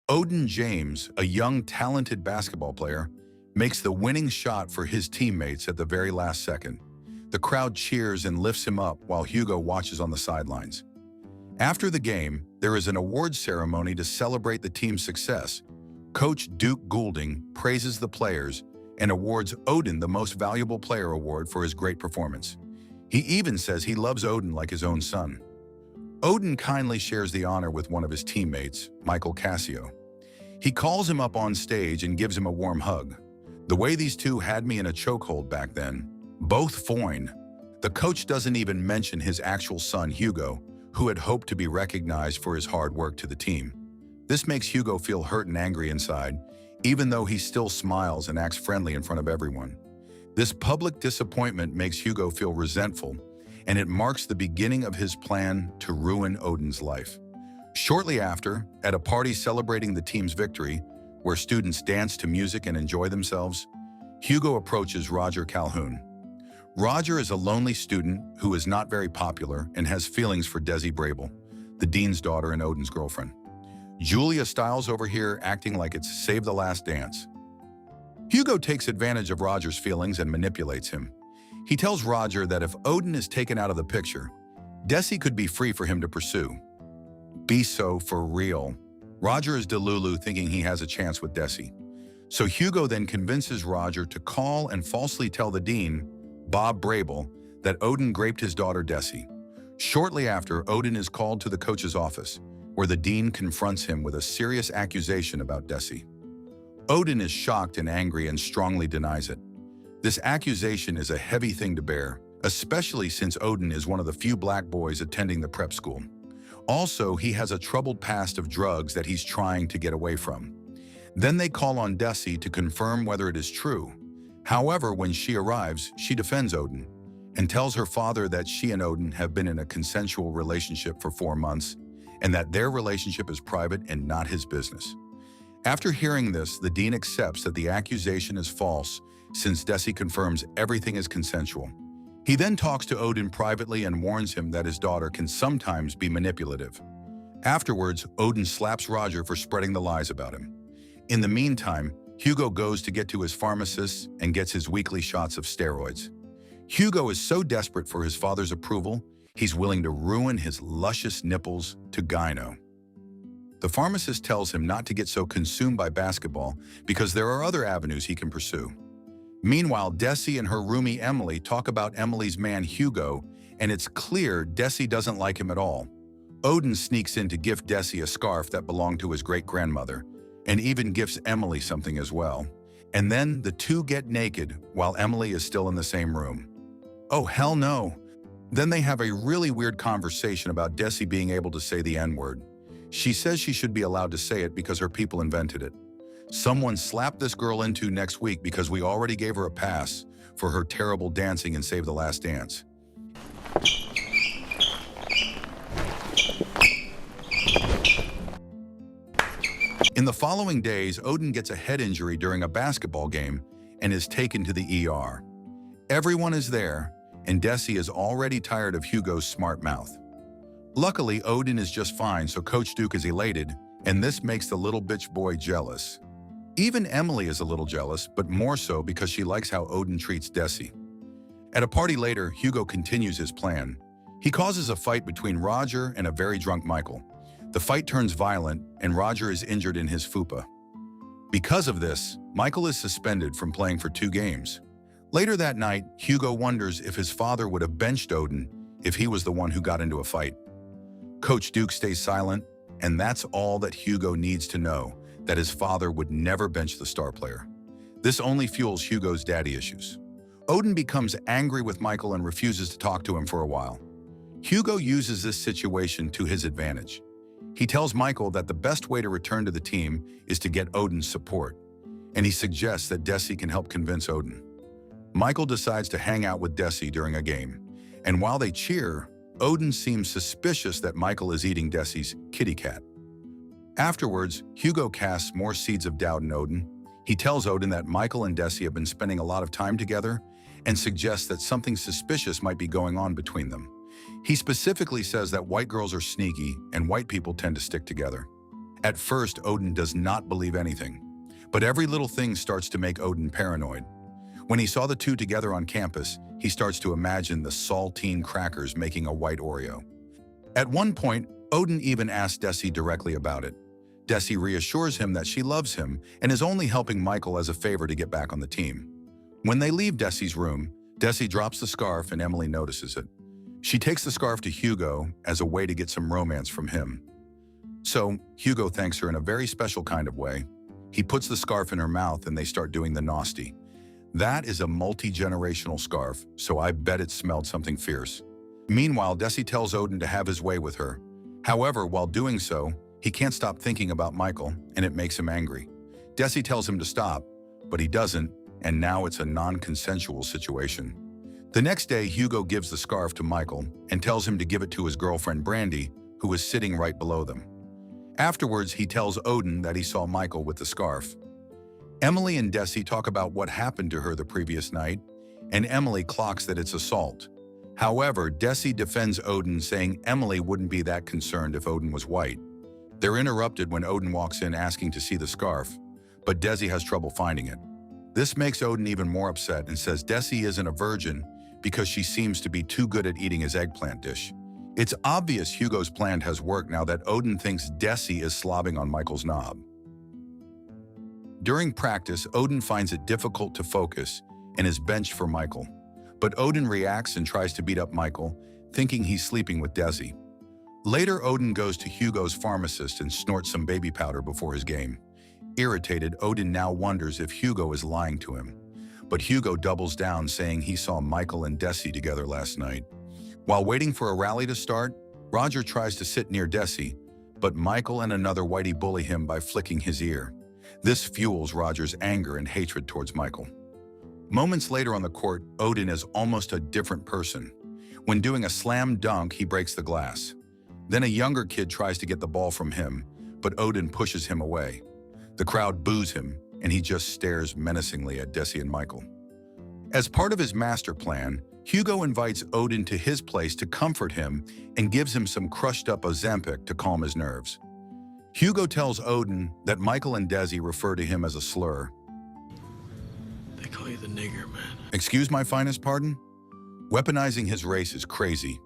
Odin James, a young, talented basketball player, makes the winning shot for his teammates at the very last second. The crowd cheers and lifts him up while Hugo watches on the sidelines. After the game, there is an awards ceremony to celebrate the team's success. Coach Duke Goulding praises the players and awards Odin the Most Valuable Player award for his great performance. He even says he loves Odin like his own son. Odin kindly shares the honor with one of his teammates, Michael Cassio. He calls him up on stage and gives him a warm hug. The way these two had me in a chokehold back then, both foine. The coach doesn't even mention his actual son, Hugo, who had hoped to be recognized for his hard work to the team. This makes Hugo feel hurt and angry inside, even though he still smiles and acts friendly in front of everyone. This public disappointment makes Hugo feel resentful, and it marks the beginning of his plan to ruin Odin's life. Shortly after, at a party celebrating the team's victory, where students dance to music and enjoy themselves, Hugo approaches Roger Calhoun. Roger is a lonely student who is not very popular and has feelings for Desi, the dean's daughter and Odin's girlfriend. Julia Stiles over here acting like it's Save the Last Dance. Hugo takes advantage of Roger's feelings and manipulates him. He tells Roger that if Odin is taken out of the picture, Desi could be free for him to pursue. Be so for real. Roger is delulu, thinking he has a chance with Desi. So Hugo then convinces Roger to call and falsely tell the dean, Bob Brable, that Odin raped his daughter Desi. Shortly after, Odin is called to the coach's office, where the dean confronts him with a serious accusation about Desi. Odin is shocked and angry and strongly denies it. This accusation is a heavy thing to bear, especially since Odin is one of the few black boys attending the prep school. Also, he has a troubled past of drugs that he's trying to get away from. Then they call on Desi to confirm whether it is true. However, when she arrives, she defends Odin and tells her father that she and Odin have been in a consensual relationship for 4 months and that their relationship is private and not his business. After hearing this, the dean accepts that the accusation is false since Desi confirms everything is consensual. He then talks to Odin privately and warns him that his daughter can sometimes be manipulative. Afterwards, Odin slaps Roger for spreading the lies about him. In the meantime, Hugo goes to get to his pharmacist and gets his weekly shots of steroids. Hugo is so desperate for his father's approval, he's willing to ruin his luscious nipples to gyno. The pharmacist tells him not to get so consumed by basketball because there are other avenues he can pursue. Meanwhile, Desi and her roomie Emily talk about Emily's man Hugo, and it's clear Desi doesn't like him at all. Odin sneaks in to gift Desi a scarf that belonged to his great-grandmother, and even gifts Emily something as well. And then the two get naked while Emily is still in the same room. Oh, hell no. Then they have a really weird conversation about Desi being able to say the N-word. She says she should be allowed to say it because her people invented it. Someone slapped this girl into next week because we already gave her a pass for her terrible dancing in Save the Last Dance. In the following days, Odin gets a head injury during a basketball game and is taken to the ER. Everyone is there, and Desi is already tired of Hugo's smart mouth. Luckily, Odin is just fine, so Coach Duke is elated, and this makes the little bitch boy jealous. Even Emily is a little jealous, but more so because she likes how Odin treats Desi. At a party later, Hugo continues his plan. He causes a fight between Roger and a very drunk Michael. The fight turns violent, and Roger is injured in his fupa. Because of this, Michael is suspended from playing for 2 games. Later that night, Hugo wonders if his father would have benched Odin if he was the one who got into a fight. Coach Duke stays silent, and that's all that Hugo needs to know, that his father would never bench the star player. This only fuels Hugo's daddy issues. Odin becomes angry with Michael and refuses to talk to him for a while. Hugo uses this situation to his advantage. He tells Michael that the best way to return to the team is to get Odin's support, and he suggests that Desi can help convince Odin. Michael decides to hang out with Desi during a game, and while they cheer, Odin seems suspicious that Michael is eating Desi's kitty cat. Afterwards, Hugo casts more seeds of doubt in Odin. He tells Odin that Michael and Desi have been spending a lot of time together and suggests that something suspicious might be going on between them. He specifically says that white girls are sneaky and white people tend to stick together. At first, Odin does not believe anything, but every little thing starts to make Odin paranoid. When he saw the two together on campus, he starts to imagine the saltine crackers making a white Oreo. At one point, Odin even asks Desi directly about it. Desi reassures him that she loves him and is only helping Michael as a favor to get back on the team. When they leave Desi's room, Desi drops the scarf and Emily notices it. She takes the scarf to Hugo as a way to get some romance from him. So, Hugo thanks her in a very special kind of way. He puts the scarf in her mouth and they start doing the nasty. That is a multi-generational scarf, so I bet it smelled something fierce. Meanwhile, Desi tells Odin to have his way with her. However, while doing so, he can't stop thinking about Michael, and it makes him angry. Desi tells him to stop, but he doesn't, and now it's a non-consensual situation. The next day, Hugo gives the scarf to Michael and tells him to give it to his girlfriend Brandy, who is sitting right below them. Afterwards, he tells Odin that he saw Michael with the scarf. Emily and Desi talk about what happened to her the previous night, and Emily clocks that it's assault. However, Desi defends Odin, saying Emily wouldn't be that concerned if Odin was white. They're interrupted when Odin walks in asking to see the scarf, but Desi has trouble finding it. This makes Odin even more upset and says Desi isn't a virgin because she seems to be too good at eating his eggplant dish. It's obvious Hugo's plan has worked now that Odin thinks Desi is slobbing on Michael's knob. During practice, Odin finds it difficult to focus and is benched for Michael. But Odin reacts and tries to beat up Michael, thinking he's sleeping with Desi. Later, Odin goes to Hugo's pharmacist and snorts some baby powder before his game. Irritated, Odin now wonders if Hugo is lying to him. But Hugo doubles down, saying he saw Michael and Desi together last night. While waiting for a rally to start, Roger tries to sit near Desi, but Michael and another whitey bully him by flicking his ear. This fuels Roger's anger and hatred towards Michael. Moments later on the court, Odin is almost a different person. When doing a slam dunk, he breaks the glass. Then a younger kid tries to get the ball from him, but Odin pushes him away. The crowd boos him, and he just stares menacingly at Desi and Michael. As part of his master plan, Hugo invites Odin to his place to comfort him and gives him some crushed-up Ozempic to calm his nerves. Hugo tells Odin that Michael and Desi refer to him as a slur. They call you the nigger, man. Excuse my finest pardon? Weaponizing his race is crazy.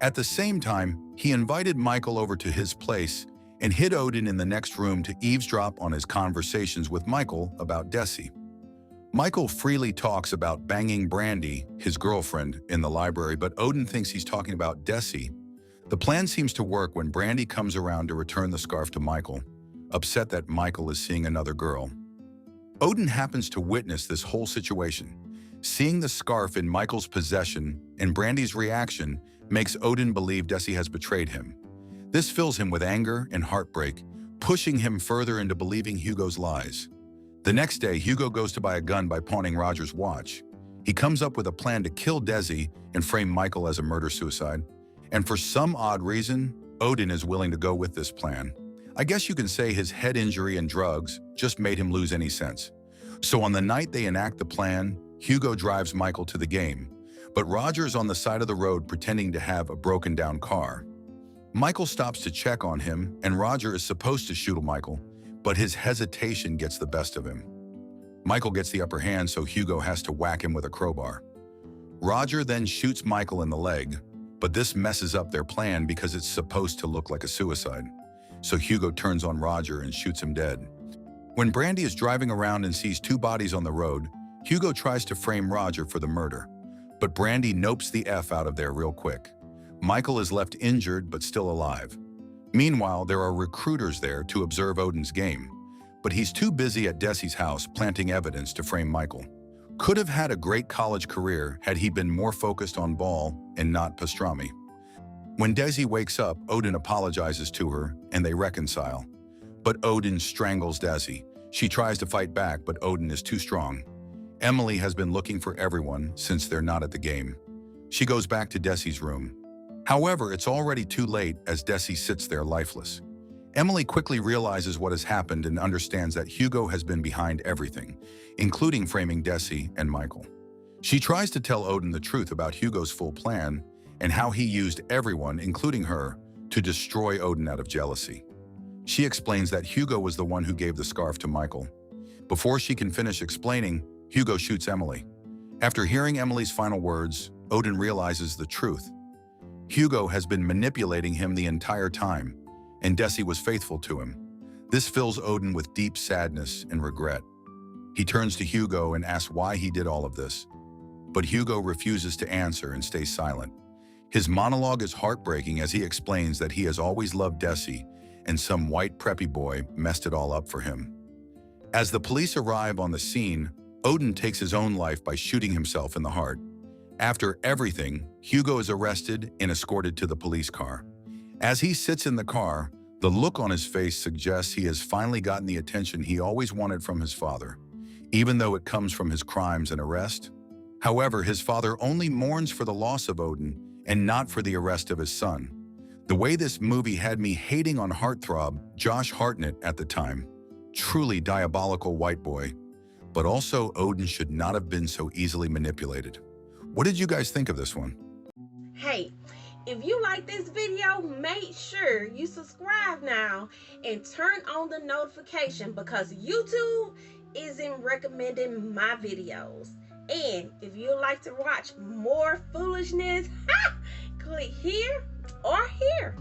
At the same time, he invited Michael over to his place and hid Odin in the next room to eavesdrop on his conversations with Michael about Desi. Michael freely talks about banging Brandy, his girlfriend, in the library, but Odin thinks he's talking about Desi. The plan seems to work when Brandy comes around to return the scarf to Michael, upset that Michael is seeing another girl. Odin happens to witness this whole situation. Seeing the scarf in Michael's possession and Brandy's reaction makes Odin believe Desi has betrayed him. This fills him with anger and heartbreak, pushing him further into believing Hugo's lies. The next day, Hugo goes to buy a gun by pawning Roger's watch. He comes up with a plan to kill Desi and frame Michael as a murder-suicide. And for some odd reason, Odin is willing to go with this plan. I guess you can say his head injury and drugs just made him lose any sense. So on the night they enact the plan, Hugo drives Michael to the game, but Roger's on the side of the road pretending to have a broken-down car. Michael stops to check on him, and Roger is supposed to shoot Michael, but his hesitation gets the best of him. Michael gets the upper hand, so Hugo has to whack him with a crowbar. Roger then shoots Michael in the leg, but this messes up their plan because it's supposed to look like a suicide. So Hugo turns on Roger and shoots him dead. When Brandy is driving around and sees two bodies on the road, Hugo tries to frame Roger for the murder, but Brandy nopes the F out of there real quick. Michael is left injured but still alive. Meanwhile, there are recruiters there to observe Odin's game, but he's too busy at Desi's house planting evidence to frame Michael. Could have had a great college career had he been more focused on ball and not pastrami. When Desi wakes up, Odin apologizes to her and they reconcile. But Odin strangles Desi. She tries to fight back, but Odin is too strong. Emily has been looking for everyone since they're not at the game. She goes back to Desi's room. However, it's already too late as Desi sits there lifeless. Emily quickly realizes what has happened and understands that Hugo has been behind everything, including framing Desi and Michael. She tries to tell Odin the truth about Hugo's full plan and how he used everyone, including her, to destroy Odin out of jealousy. She explains that Hugo was the one who gave the scarf to Michael. Before she can finish explaining, Hugo shoots Emily. After hearing Emily's final words, Odin realizes the truth. Hugo has been manipulating him the entire time, and Desi was faithful to him. This fills Odin with deep sadness and regret. He turns to Hugo and asks why he did all of this. But Hugo refuses to answer and stays silent. His monologue is heartbreaking as he explains that he has always loved Desi, and some white preppy boy messed it all up for him. As the police arrive on the scene, Odin takes his own life by shooting himself in the heart. After everything, Hugo is arrested and escorted to the police car. As he sits in the car, the look on his face suggests he has finally gotten the attention he always wanted from his father, even though it comes from his crimes and arrest. However, his father only mourns for the loss of Odin and not for the arrest of his son. The way this movie had me hating on heartthrob Josh Hartnett at the time. Truly diabolical white boy. But also, Odin should not have been so easily manipulated. What did you guys think of this one? Hey, if you like this video, make sure you subscribe now and turn on the notification because YouTube isn't recommending my videos. And if you'd like to watch more foolishness, click here or here.